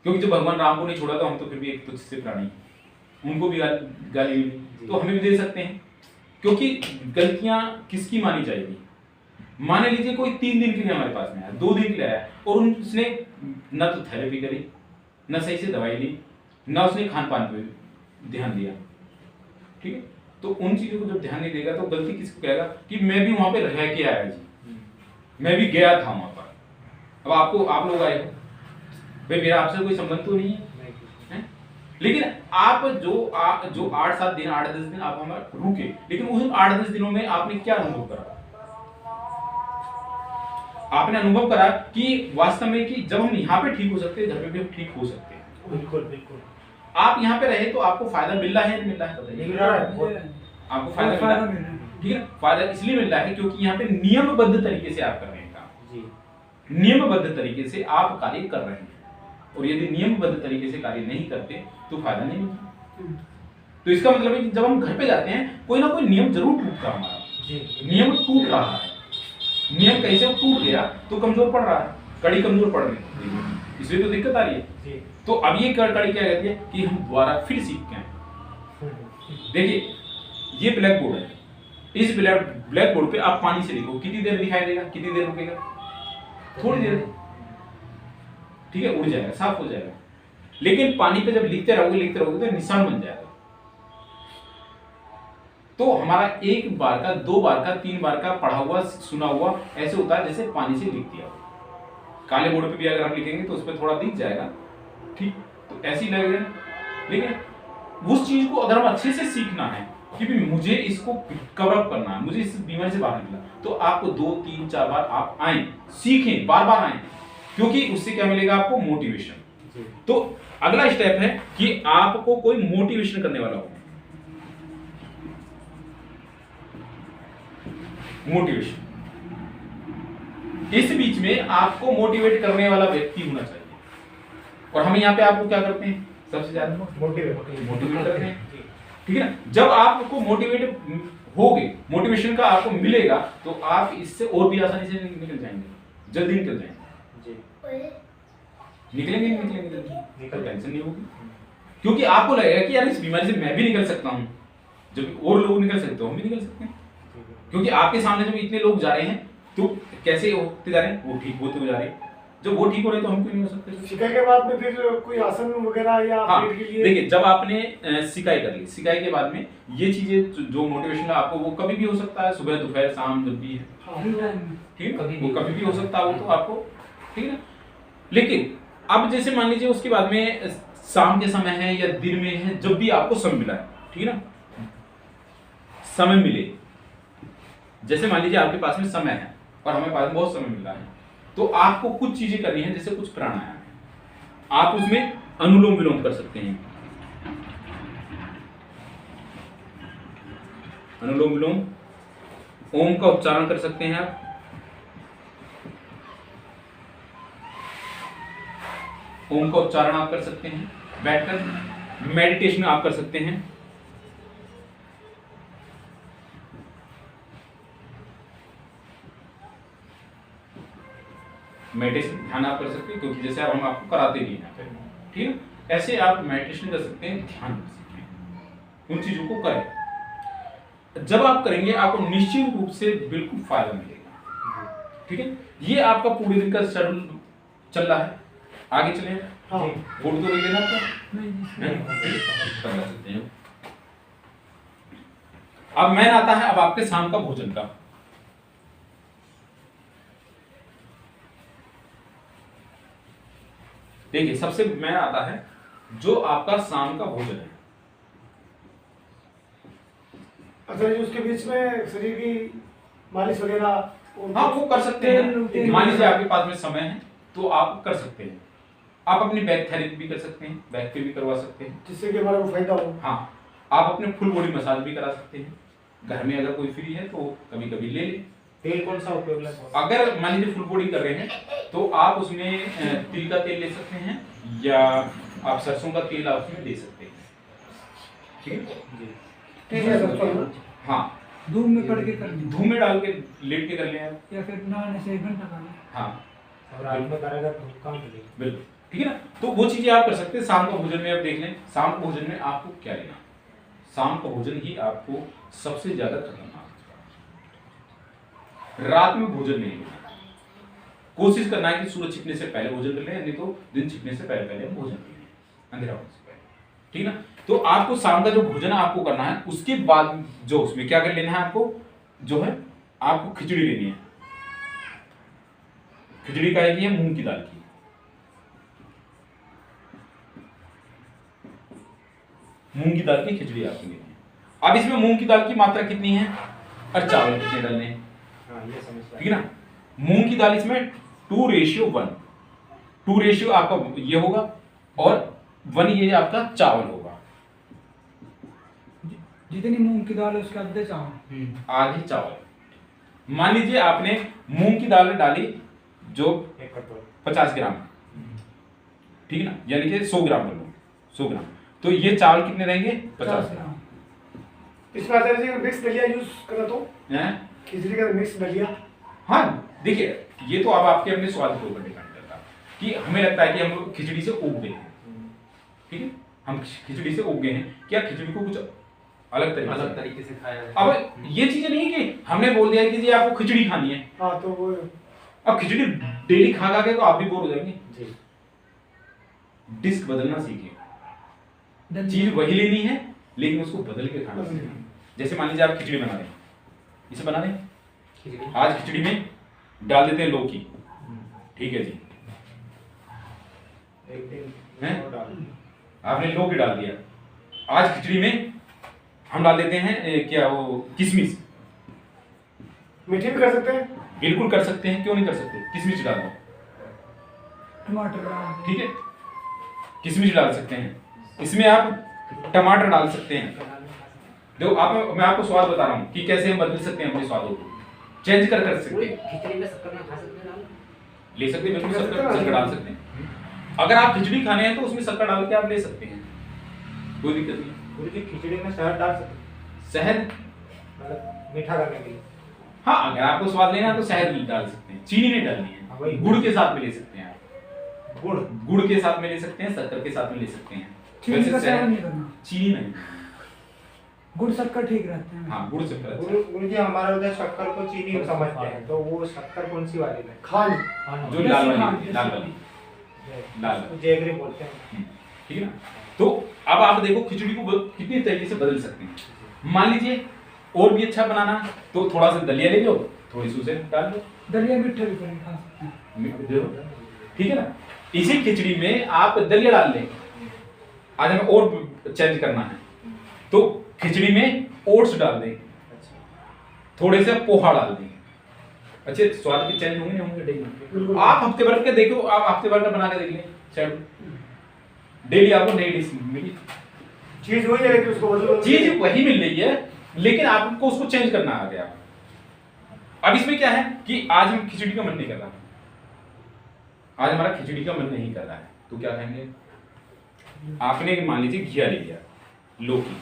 क्योंकि जब भगवान राम को नहीं छोड़ा तो हम तो फिर भी एक तुच्छ से प्राणी, उनको भी गाली मिली तो हमें भी दे सकते हैं, क्योंकि गलतियां किसकी मानी जाएगी? मान लीजिए कोई 3 दिन के लिए हमारे पास में आया, 2 दिन के लिए आया और उसने न तो थेरेपी करी, न सही से दवाई ली, न उसने खान पान पे ध्यान दिया, ठीक है। तो उन चीजों को जब ध्यान नहीं देगा तो गलती किसको कहेगा कि मैं भी वहां पे रह के आया जी, मैं भी गया था वहां पर। अब आप लोग आए हो भाई, मेरा आपसे कोई संबंध तो नहीं है, लेकिन आप जो 8-7 दिन 8-10 दिन आप हमारे रुके, लेकिन उस 8-10 दिनों में आपने क्या अनुभव करा? आपने अनुभव करा कि वास्तव में कि जब हम यहाँ पे ठीक हो सकते हैं, घर में भी हम ठीक हो सकते हैं। बिल्कुल। आप यहाँ पे रहे तो आपको फायदा मिल रहा है नहीं मिल रहा है? बताइए। आपको फायदा मिल रहा है, ठीक है। फायदा इसलिए मिल रहा है क्योंकि यहाँ पे नियमबद्ध तरीके से आप कर रहे हैं काम जी, नियमबद्ध तरीके से आप कार्य कर रहे हैं, और यदि नियमबद्ध तरीके से कार्य नहीं करते तो फायदा नहीं मिलता। तो इसका मतलब है कि जब हम घर पे जाते हैं कोई ना कोई नियम जरूर टूट रहा है हमारा जी, नियम टूट रहा है। नियम कैसे टूट गया तो कमजोर पड़ रहा है, कड़ी कमजोर पड़ रही है, इसलिए तो दिक्कत आ रही है। तो अब ये कड़ी क्या कहती है कि हम दोबारा फिर सीखते हैं। देखिए ये ब्लैक बोर्ड है, इस ब्लैक बोर्ड पे आप पानी से लिखो, कितनी देर दिखाई देगा, कितनी देर रुकेगा? थोड़ी देर, ठीक है, उड़ जाएगा, साफ हो जाएगा। लेकिन पानी पे जब लिखते रहोगे तो निशान बन जाएगा। तो हमारा 1 बार का 2 बार का 3 बार का पढ़ा हुआ सुना हुआ ऐसे होता है जैसे पानी से लिख दिया। काले बोर्ड पे भी अगर हम लिखेंगे तो उस पर थोड़ा दिख जाएगा, ठीक, तो ऐसे ही लगेगा। लेकिन उस चीज को अगर हम अच्छे से सीखना है कि भी मुझे इसको कवर अप करना है, मुझे इस बीमारी से बाहर निकलना, तो आपको 2, 3, 4 बार आप आए, सीखें, बार-बार आए, क्योंकि उससे क्या मिलेगा आपको? मोटिवेशन। तो अगला स्टेप है कि आपको कोई मोटिवेशन करने वाला हो। मोटिवेशन इस बीच में आपको मोटिवेट करने वाला व्यक्ति होना चाहिए। और हम यहाँ पे आपको क्या करते हैं, सबसे ज्यादा मोटिवेट करते हैं, ठीक है ना। जब आपको मोटिवेट होगे, मोटिवेशन का आपको मिलेगा, तो आप इससे और भी आसानी से निकल जाएंगे, जल्दी निकल जाएंगे। निकलेंगे टेंशन नहीं होगी, क्योंकि आपको लगेगा कि यार इस बीमारी से मैं भी निकल सकता हूँ। जब और लोग निकल सकते हो, हम भी निकल सकते हैं, क्योंकि आपके सामने जब इतने लोग जा रहे हैं तो कैसे होते जा रहे हैं, वो ठीक होते जा रहे हैं। जब वो ठीक हो रहे तो हम क्यों नहीं हो सकते। सिकाई के बाद में फिर कोई आसन वगैरह या हाँ, पेट के लिए? देखिए जब आपने सिकाई कर ली, सिकाई के बाद में ये चीजें जो मोटिवेशन है आपको, वो कभी भी हो सकता है, सुबह दोपहर शाम जब भी है, ठीक है, वो कभी भी हो सकता है, वो तो आपको, ठीक है ना। लेकिन अब जैसे मान लीजिए उसके बाद में शाम के समय है या दिन में है, जब भी आपको समय मिला है, ठीक है ना, समय मिले, जैसे मान लीजिए आपके पास में समय है और हमें पास में बहुत समय मिला है, तो आपको कुछ चीजें करनी है, जैसे कुछ प्राणायाम है, आप उसमें अनुलोम विलोम कर सकते हैं। अनुलोम विलोम, ओम का उच्चारण कर सकते हैं आप, ओम का उच्चारण आप कर सकते हैं बैठकर। मेडिटेशन आप कर सकते हैं, मेडिटेशन ध्यान आप कर सकते हैं, क्योंकि जैसे अब हम आपको कराते भी हैं, ठीक है। ऐसे आप मेडिटेशन कर सकते हैं, ध्यान कर सकते हैं, उन चीजों को करें। जब आप करेंगे आपको निश्चित रूप से बिल्कुल फायदा मिलेगा, ठीक है। ये आपका पूरे दिन का शेड्यूल चल रहा है, आगे चले। हाँ, फोटो तो नहीं लेना आपका, नहीं कर सकते हैं। अब मैन आता है अब आपके शाम का भोजन का। देखिए सबसे मैन आता है जो आपका शाम का भोजन है। अच्छा जी, उसके बीच में शरीर की मालिश वगैरह? हाँ वो कर सकते हैं, मान लीजिए आपके पास में समय है तो आप कर सकते हैं। आप अपनी बैक थेरेपी भी कर सकते हैं, बैक पे भी करवा सकते हैं, जिससे कि हमारा को फायदा हो। हाँ आप अपने फुल बॉडी मसाज भी करा सकते हैं। घर में अगर कोई फ्री है तो कभी कभी ले ले। तेल कौन सा उपयोग लगता है? अगर मान लीजिए फुल बॉडी कर रहे हैं तो आप उसमें तिल का तेल ले सकते हैं, या आप सरसों का तेल आप उसमें दे सकते हैं, ठीक है। ठीक है सर। हाँ धूप में कड़ के कर ली, धूप में डाल के लेट के कर लें आप। या फिर नहाने से 1 घंटा पहले। हाँ और रात में करेगा तो काम मिलेगा। बिल्कुल, ठीक है ना। तो वो चीजें आप कर सकते हैं। शाम का भोजन में आप देख लें, शाम के भोजन में आपको क्या लेना। शाम का भोजन ही आपको सबसे ज्यादा खतरनाक है। रात में भोजन नहीं लेना, कोशिश करना है कि सूरज छिपने से पहले भोजन कर लें, नहीं तो दिन छिपने से पहले पहले भोजन कर लें, अंधेरा होने से पहले, ठीक है ना। तो आपको शाम का जो भोजन आपको करना है, उसके बाद जो उसमें क्या कर लेना है, आपको जो है आपको खिचड़ी लेनी है। खिचड़ी का है मूंग की दाल की। मूंग की दाल की खिचड़ी आपको लेनी है। अब इसमें मूंग की दाल की मात्रा कितनी है और चावल कितने डालने हैं, हाँ ये समझ ठीक है ना। मूंग की दाल इसमें 2:1, 2 आपका ये होगा और 1 ये आपका चावल होगा। जितनी मूंग की दाल है उसके आधे चावल, आधे चावल। मान लीजिए आपने मूंग की दाल डाली जो 50 ग्राम, ठीक है ना, यानी कि 100 ग्राम कर लो, 100 ग्राम। तो ये चावल कितने रहेंगे, 50 ग्राम। इसमें आता है मिक्स दलिया यूज करा तो खिचड़ी का मिक्स दलिया। हाँ देखिए ये तो अब आपके अपने स्वाद के ऊपर डिपेंड करता है कि हमें लगता है कि हम लोग खिचड़ी से उग गए हैं, ठीक है, हम खिचड़ी से उग गए हैं, क्या खिचड़ी को कुछ अलग तरीके से खाया है। अब ये चीजें नहीं कि हमने बोल दिया कि जी आपको खिचड़ी खानी है, हाँ तो वो अब खिचड़ी डेली खा खा के तो आप भी बोर हो जाएंगे। डिश बदलना सीखिए, चीज वही लेनी है लेकिन उसको बदल के खाना सीखिए। जैसे मान लीजिए आप खिचड़ी बना रहे हैं, इसे बना रहे हैं, आज खिचड़ी में डाल देते हैं लौकी, ठीक है जी, आपने लौकी डाल दिया। आज खिचड़ी में हम डाल देते हैं क्या वो किशमिश। मीठी भी कर सकते हैं, बिल्कुल कर सकते हैं, क्यों नहीं कर सकते। किशमिश डाल दो, टमाटर डाल, ठीक है, किशमिश डाल सकते हैं, इसमें आप टमाटर डाल सकते हैं। देखो आप मैं आपको स्वाद बता रहा हूँ कि कैसे हम बदल सकते हैं अपने स्वादों को। चेंज कर सकते हैं। खिचड़ी में शक्कर ना खा सकते हैं, ले सकते हैं, बिल्कुल शक्कर डाल सकते हैं। अगर आप खिचड़ी खाने हैं तो उसमें शक्कर डाल के आप ले सकते हैं, कोई दिक्कत नहीं। गुरुजी खिचड़ी में शहद डाल सकते हैं? शहद मतलब मीठा करने के लिए? हाँ, अगर आपको स्वाद लेना है तो शहद डाल सकते हैं, चीनी नहीं डालनी हाँ, है। वही। गुड़ के साथ में ले सकते हैं आप, गुड़? गुड़ के साथ में ले सकते हैं, शक्कर के साथ में ले सकते हैं। चीनी वैसे का शहद- सेवन नहीं करना, चीनी नहीं। गुड़ शक्कर ठीक रहते हैं। हाँ, गुड़ शक्कर। गुरुजी हमारे उधर शक्कर को चीनी समझते हैं, तो वो शक्कर कौन सी वाली है? खान जो लाल हाँ, वाली, लाल वाली, लाल वाली। जेगरी बोलते हैं। ठीक है ना। तो अब आप देखो खिचड़ी को कितनी तरीके से बदल सकते हैं। मान लीजिए और भी अच्छा बनाना तो थोड़ा सा दलिया ले लो, थोड़ी सी उसे डाल लो, दलिया मीठे भी करें, खा सकते हैं। दे दो। ठीक है ना। इसी खिचड़ी में आप दलिया डाल लें। आज हमें और चेंज करना है तो खिचड़ी में ओट्स डाल दें, थोड़े से पोहा डाल दें। अच्छे स्वाद भी चेंज होंगे, नहीं होंगे डेली। आप हफ्ते भर के देखो, आप हफ्ते भर का बना के देख लें, शायद डेली आपको नई डिश मिली। चीज वही है लेकिन उसको बदलो। चीज वही मिल रही है लेकिन आपको उसको चेंज करना आ गया। अब इसमें क्या है कि आज हम खिचड़ी का मन नहीं कर रहा, आज हमारा खिचड़ी का मन नहीं कर रहा है, तो क्या कहेंगे? आपने मान लीजिए घिया ले लिया, लौकी,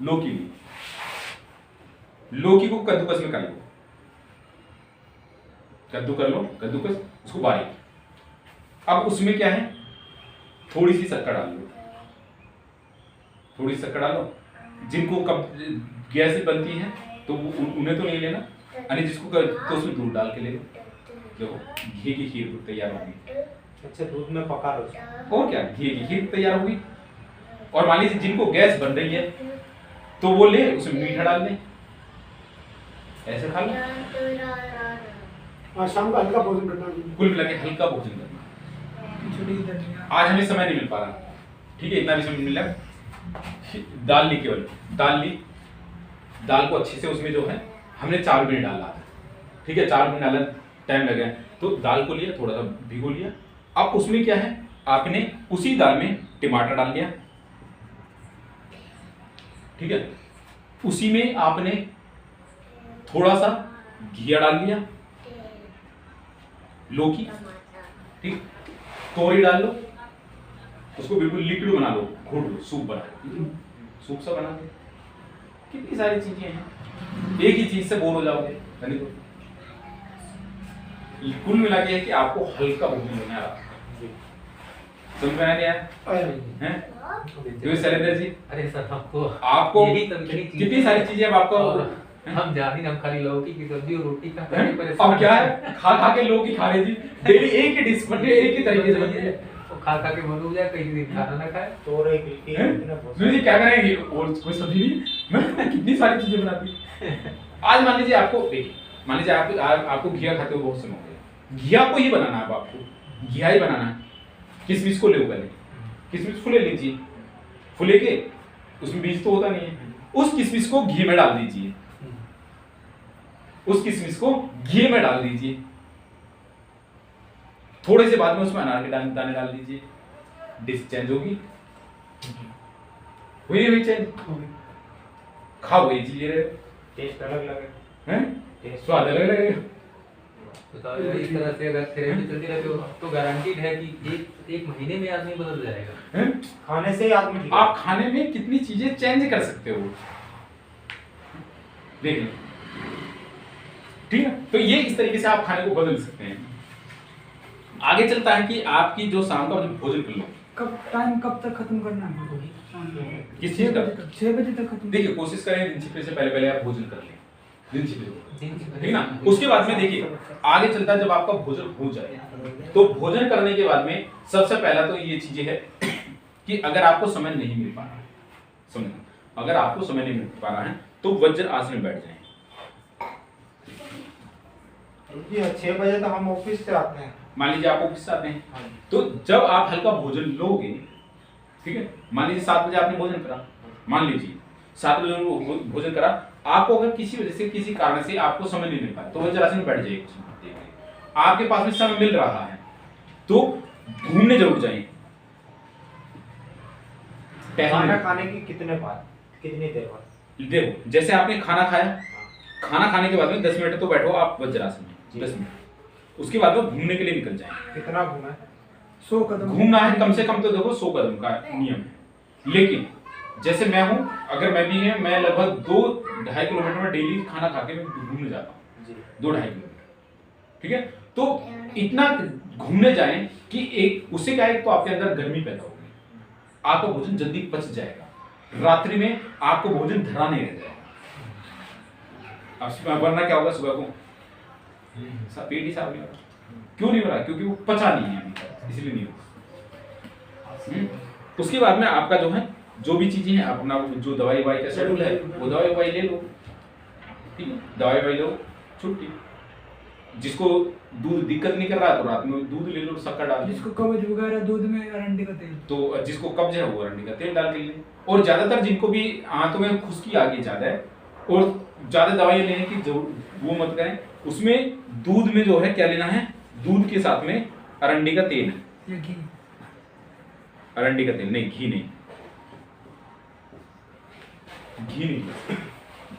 लौकी ली, लौकी को कद्दूकस में कर लो, कद्दू कर लो, कद्दूकस, उसको बारीक। अब उसमें क्या है, थोड़ी सी शक्कर डाल लो, थोड़ी सी शक्कर डालो। जिनको कब गैस बनती है तो उन्हें तो नहीं लेना, यानी जिसको तो उसमें दूध डाल के ले लो। देखो घी की खीर तैयार होगी। अच्छा, दूध में पका लो। और क्या, घी की खीर तैयार होगी। और मान लीजिए जिनको गैस बन रही है तो वो ले उसमें मीठा डाल दें, ऐसे खा लो। आज शाम का हल्का भोजन करना है। कुल मिला के हल्का भोजन करना। खिचड़ी दलिया। आज हमें समय नहीं मिल पा रहा, ठीक है, इतना भी समय मिल रहा। दाल ली, केवल दाल ली, दाल को अच्छे से उसमें जो है हमने 4 मिनट डाला था, ठीक है, 4 मिनट डाला, टाइम लगा, तो दाल को लिया, थोड़ा सा भिगो लिया। अब उसमें क्या है, आपने उसी दाल में टमाटर डाल दिया, ठीक है, उसी में आपने थोड़ा सा घिया डाल दिया, लौकी, ठीक, तोरी डाल लो, उसको बिल्कुल लिक्विड बना लो, घोट लो, सूप बना, सूप सा बना दो। कितनी सारी चीजें हैं, एक ही चीज से बोर हो जाओगे। कुल मिला के है कि आपको हल्का भोजन लेना है। समझ में आया हैं? क्यों शैलेंद्र जी? अरे सर आपको यही तो मेरी चीज़ कितनी सारी चीजें अब आपको हम जानी, हम खाली लौकी की सब्जी और रोटी का अब क्या है, खा खा के लोग ही खा रहे जी, डेली एक ही डिश बन रही है, एक ही तरीके से बन रही है। खा खा के मन हो जाए, कहीं दिन खाना ना खाए तो रे गिलती है इतना सुनिए जी, क्या करेंगे और कोई सब्जी नहीं, मैं कितनी सारी चीजें बनाती। आज मान लीजिए आपको, देखिए मान लीजिए आपको घिया खाते हो बहुत समय हो गया, घिया को ही बनाना है, अब आपको घिया ही बनाना है। किशमिश को ले, पहले किशमिश फुले लीजिए, फुले के उसमें बीज तो होता नहीं है, उस किशमिश को घी में डाल दीजिए, उस किशमिश को घी में डाल दीजिए, थोड़े से बाद में उसमें अनार के दाने डाल दीजिए, डिश चेंज होगी, हुई नहीं हुई चेंज? खाओ वही चीज रहे, टेस्ट अलग लगे हैं, टेस्ट स्वाद अलग लगेगा। तो इस तरह से अगर थेरेपी चलती रहे तो गारंटीड है कि एक महीने में आदमी बदल जाएगा। हैं? खाने से ही आदमी ठीक आप खाने में कितनी चीजें चेंज कर सकते हो, देखिए, ठीक है। तो ये इस तरीके से आप खाने को बदल सकते हैं। आगे चलता है कि आपकी जो शाम का भोजन कर लो, टाइम कब तक खत्म करना है? किस चीज का? 6 बजे तक खत्म। देखिए कोशिश करें दिन छिपने से पहले आप भोजन कर लें, दिन छिपने, ठीक ना। उसके बाद में देखिए आगे चलता है, जब आपका भोजन हो जाए तो भोजन करने के बाद में सबसे पहला तो ये चीजें है कि अगर आपको समय नहीं मिल पा रहा है, समझना, अगर आपको समय नहीं मिल पा रहा है तो वज्र आसन में बैठ जाएं। जी 6 बजे तो हम ऑफिस से आते हैं। मान लीजिए आप ऑफिस से आते हैं, तो जब आप हल्का भोजन लोगे, ठीक है, मान लीजिए 7 बजे आपने भोजन करा, मान लीजिए 7 बजे भोजन करा, आपको अगर किसी वजह से किसी कारण से आपको समय नहीं मिल पाया तो वज्रासन में बैठ जाइए। आपके पास में समय मिल रहा है तो घूमने जरूर जाएं, खाना खाने की कितने बाद, कितनी देर बाद? देखो जैसे आपने खाना खाया, खाना खाने के बाद में 10 मिनट तो बैठो आप वज्रासन में, 10 मिनट। उसके बाद में घूमने के लिए निकल जाए। कितना घूमा है? 100 कदम घूमना है कम से कम तो देखो 100 कदम का नियम है। लेकिन जैसे मैं हूँ, अगर मैं भी है, मैं लगभग 2-2.5 किलोमीटर में डेली खाना खा के मैं घूमने जाता हूँ, 2-2.5 किलोमीटर। ठीक है, तो इतना घूमने जाएं कि एक उससे क्या है, तो आपके अंदर गर्मी पैदा होगी, आपका भोजन जल्दी पच जाएगा, रात्रि में आपको भोजन धरा नहीं रह जाएगा। अब वरना क्या होगा, सुबह को पेट ही साफ नहीं हो रहा। क्यों नहीं हो रहा? क्योंकि वो पचा नहीं है अभी तक, इसलिए नहीं होगा। उसके बाद में आपका जो है, जो भी चीजें हैं, अपना जो दवाई वाई का शेड्यूल है वो दवाई वाई ले लो। ठीक है, दवाई वाई लो, छुट्टी। जिसको दूध दिक्कत नहीं कर रहा तो रात में दूध ले लो, शक्कर डाल लो। जिसको कब्ज वगैरह, दूध में अरंडी का तेल, तो जिसको कब्ज है वो अरंडी का तेल डाल के ले। और ज्यादातर जिनको भी आंतों में खुश्की आ गई ज्यादा है और ज्यादा दवाई लेने की वो मत करें, उसमें दूध में जो है क्या लेना है, दूध के साथ में अरंडी का तेल है, या घी। अरंडी का तेल नहीं, घी नहीं, घी नहीं,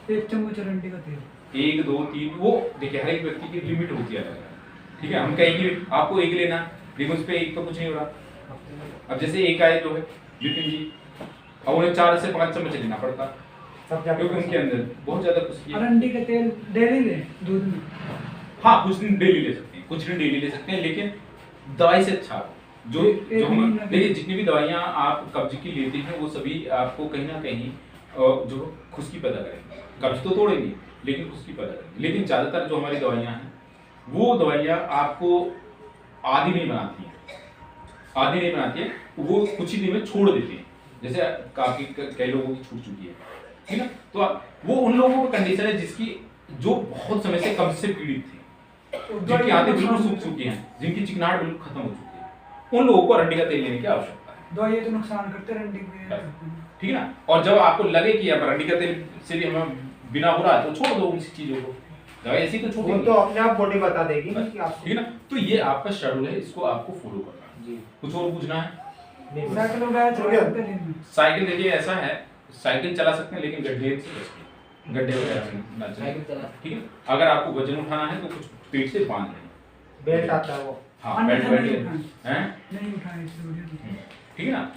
1 चम्मच अरंडी का तेल, 1 2 3, वो देखिए हर एक व्यक्ति की लिमिट होती है अलग। ठीक है, हम कहेंगे आपको 1 लेना, लेकिन उस पर 1 तो कुछ नहीं हो रहा। अब जैसे एक आए जो है विपिन जी, अब उन्हें 4 से 5 चम्मच लेना पड़ता, क्योंकि उनके अंदर बहुत ज्यादा खुश्की है। अरंडी का तेल डेली ले दूध में। हाँ, कुछ दिन डेली ले सकते हैं, कुछ दिन डेली ले सकते हैं, लेकिन दवाई से अच्छा जो जो हम देखिए, जितनी भी दवाइयाँ आप कब्ज की लेते हैं वो सभी आपको कहीं ना कहीं जो खुश्की पैदा करेंगे। कब्ज तो तोड़ेंगे लेकिन खुश्की पैदा करेंगे। लेकिन ज्यादातर जो हमारी दवाइयाँ हैं वो दवाइयाँ आपको आदी नहीं बनाती हैं, आदी नहीं बनाती है, वो कुछ ही दिन में छोड़ देते हैं। जैसे काफी कई लोगों की छूट चुकी है, ठीक है, तो वो उन लोगों का कंडीशन है जिसकी जो बहुत समय से कब्ज से पीड़ित थे, जिनकी आंतें बिल्कुल सूख चुकी हैं, जिनकी चिकनाहट बिल्कुल खत्म हो चुकी है, उन लोगों को अरंडी का तेल लेने की आवश्यकता है। दवाई तो नुकसान करते अरंडी के, ठीक है ना। और जब आपको लगे कि अब अरंडी का तेल से भी हमें बिना हो रहा है तो छोड़ दो उन चीजों को, दवाई ऐसी तो छोड़ वो तो अपने आप बॉडी बता देगी कि आप, ठीक है ना। तो ये आपका शेड्यूल है, इसको आपको फॉलो करना है। जी। कुछ और पूछना है? साइकिल वगैरह चला सकते हैं। साइकिल देखिए ऐसा है, साइकिल चला सकते हैं लेकिन गड्ढे से बच के, गड्ढे वगैरह से ना चले। साइकिल चला, ठीक है, अगर आपको वजन उठाना है तो कुछ पेट से बांध लें। बेल्ट आता है वो। हाँ, बैठ बैठ के हैं, नहीं उठाए इसलिए। ठीक है ना।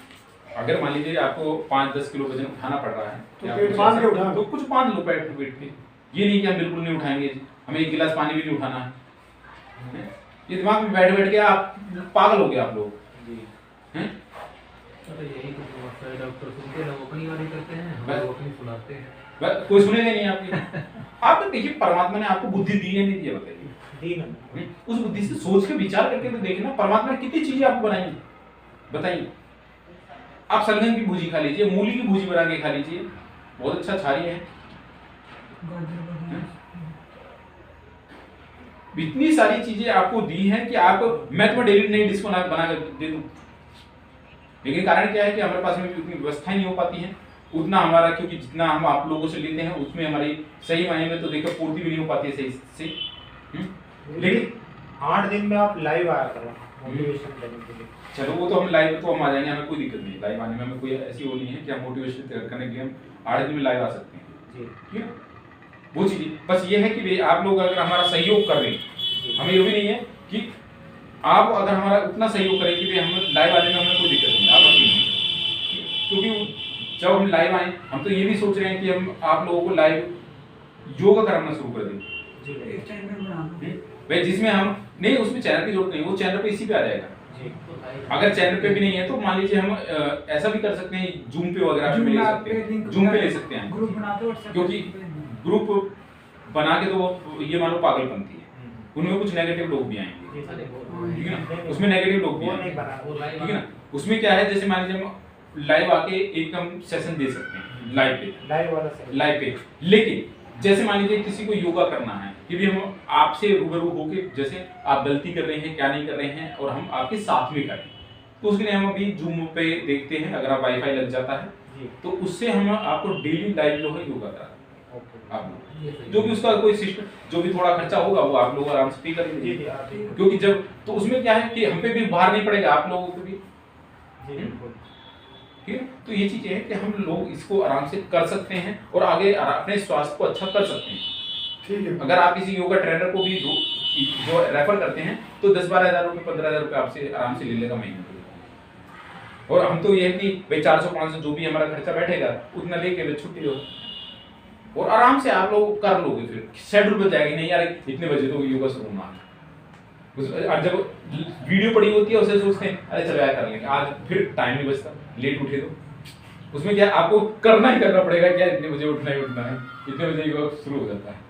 अगर मान लीजिए आपको 5-10 किलो वजन उठाना पड़ रहा है तो या पेट कुछ बांध ऐसा, के उठाना। तो कुछ बांध लो पेट पे। ये नहीं कि हम बिल्कुल नहीं उठाएंगे, हमें 1 गिलास पानी भी नहीं उठाना है। ये दिमाग में बैठ बैठ के आप पागल हो गए आप लोग। हैं? तो यही तो समस्या है, डॉक्टर सुनते हैं, वो अपनी वाली करते हैं, बस। हम अपनी सुनाते हैं। कोई सुनेगा नहीं आपकी। आप देखिए, परमात्मा ने आपको बुद्धि दी है नहीं दी है, बताइए। दी ना। उस बुद्धि से सोच के विचार करके तो देखना, परमात्मा ने कितनी चीजें आपको बनाई है, बताइए। आप सलगम की भुजी खा लीजिए, मूली की भुजी बना के खा लीजिए, बहुत अच्छा छारी है। इतनी सारी चीजें आपको दी हैं कि आप, मैं तुम्हें डेली नई डिश बना कर दे दूं, लेकिन कारण क्या है कि हमारे पास में उतनी व्यवस्थाएं नहीं हो पाती हैं, उतना हमारा, क्योंकि जितना हम आप लोगों से लेते हैं उसमें हमारी सही मायने में तो देखो पूर्ति भी नहीं हो पाती है सही से। लेकिन 8 दिन में आप लाइव आया करो मोटिवेशन देने के लिए। चलो वो तो हम लाइव तो हम आ जाएंगे, हमें कोई दिक्कत नहीं, लाइव आने में हमें कोई ऐसी वो नहीं है कि हम मोटिवेशन करने के लिए हम 8 दिन में लाइव आ सकते हैं। जी। ठीक है, वो चीज बस ये है कि भाई आप लोग अगर हमारा सहयोग कर रहे हैं, हमें ये भी नहीं है कि आप अगर हमारा उतना सहयोग करें कि भाई हम लाइव आने में हमें कोई दिक्कत नहीं, आप अपनी नहीं। क्योंकि जब हम लाइव आए, हम तो ये भी सोच रहे हैं कि हम आप लोगों को लाइव योगा कराना शुरू कर दें। एक चैनल बना दो। भाई जिसमें हम नहीं, उसमें चैनल की जरूरत नहीं, वो चैनल पे इसी पे आ जाएगा। अगर चैनल पे भी नहीं है तो मान लीजिए हम ऐसा भी कर सकते हैं, जूम पे वगैरह पे ले सकते हैं, जूम पे ले सकते हैं, ग्रुप बनाते हो, क्योंकि ग्रुप बना के तो वो ये मानो पागलपंती है, उनमें कुछ नेगेटिव लोग भी आएंगे, ठीक है ना, उसमें नेगेटिव लोग भी वो नहीं आएंगे, बना। ठीक है ना। उसमें क्या है, जैसे मान लीजिए हम लाइव आके एक हम सेशन दे सकते हैं लाइव पे, लाइव वाला सही। लाइव पे, लेकिन जैसे मान लीजिए किसी को योगा करना है कि भी हम आपसे रूबरू होके, जैसे आप गलती कर रहे हैं क्या नहीं कर रहे हैं और हम आपके साथ में करें, तो उसके लिए हम अभी जूम पे देखते हैं, अगर आप वाईफाई लग जाता है जी। तो उससे हम आपको डेली लाइव जो है योगा करा ओके। आप लोग, जो भी उसका कोई सिस्टम, जो भी थोड़ा खर्चा होगा वो आप लोग आराम से पे कर जी लीजिए, जी आप जी क्योंकि जब तो उसमें क्या है कि हम पे भी भार नहीं पड़ेगा, आप लोगों को भी, बिल्कुल। ठीक है। तो ये चीजें है कि हम लोग इसको आराम से कर सकते हैं और आगे अपने स्वास्थ्य को अच्छा कर सकते हैं। ठीक है। अगर आप किसी योगा ट्रेनर को भी जो रेफर करते हैं तो 10-12 हज़ार रुपये 15 हज़ार रुपये आपसे आराम से ले लेगा महीने में। और हम तो ये है कि भाई 400-500 जो भी हमारा खर्चा बैठेगा उतना लेके बस छुट्टी हो, और आराम से आप लोग कर लोगे। फिर शेड्यूल बन जाएगी, नहीं यार इतने बजे तो योगा शुरू होना है। और जब वीडियो पड़ी होती है उसे सोचते हैं अरे चलो यार कर लेंगे आज, फिर टाइम नहीं बचता, लेट उठे तो उसमें क्या आपको करना ही करना पड़ेगा, क्या इतने बजे उठना ही उठना है, इतने बजे योगा शुरू हो जाता है।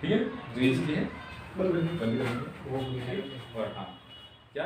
ठीक है, तो ये चीज़ है। बंद कर दीजिए। बंद कर दीजिए। और हाँ क्या